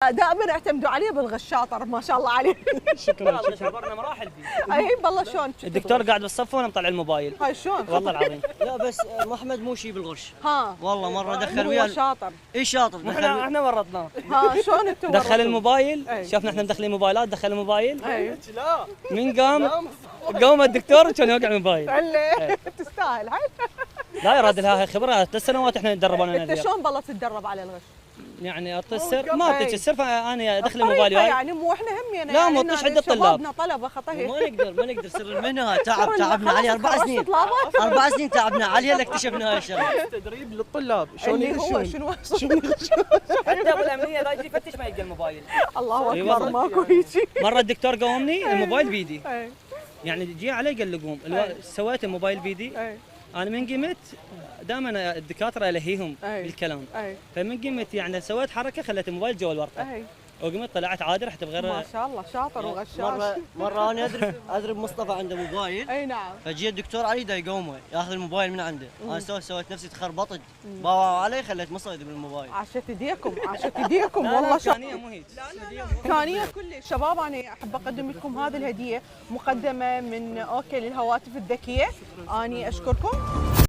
دائما اعتمدوا عليه بالغش، شاطر ما شاء الله عليه. شكرا شكرا. مراحل فيه. اي والله شلون الدكتور قاعد بالصف وانا مطلع الموبايل. هاي شلون؟ والله العظيم. لا بس محمد مو شي بالغش. ها والله مره دخل هو وياه. شاطر. اي شاطر. احنا ورطناه. ها شلون انتم؟ دخل الموبايل، أي. شافنا احنا مدخلين موبايلات، دخل الموبايل. اي من قام الدكتور كان يوقع الموبايل. علي تستاهل هاي. لا يراد لها خبره 3 سنوات احنا نتدرب انا انت نذير. شلون بالله تتدرب على الغش؟ يعني اعطي السر ما اعطيك السر فانا ادخل الموبايل الطريقة وياي. يعني مو احنا همينا لا، يعني مو طيش عند الطلاب. شبابنا طلبه خطيه. ما نقدر سر المهنه. تعبنا عليه 4 سنين. 4 سنين تعبنا عليها لاكتشفنا هاي الشغله. تدريب للطلاب شلون اللي هو يغشون. شنو حتى ابو الامنيه لا يجي يفتش ما يلقى الموبايل. الله أي اكبر والله. ماكو هيجي. مره الدكتور قومني الموبايل بيدي، اي يعني جي علي قال لي قوم. سويت الموبايل بيدي. اي انا من قمت دائما الدكاتره الهيهم أي. بالكلام، اي فمن قمت يعني سويت حركه خليت الموبايل جوا الورقه اي وقمت طلعت عادي رحت بغير. ما شاء الله شاطر وغشاش. مره انا ادري مصطفى عنده موبايل. اي نعم. فجي الدكتور علي دا يقومه ياخذ الموبايل من عنده. انا سويت نفسي تخربطت. باوع علي خليت مصيد بالموبايل. عاشت ايديكم عاشت ايديكم لا والله لا شاطر. ثانيه مو هيك. إمكانية كل شباب. أنا أحب أقدم لكم هذه الهدية مقدمة من أوكي للهواتف الذكية. أنا أشكركم.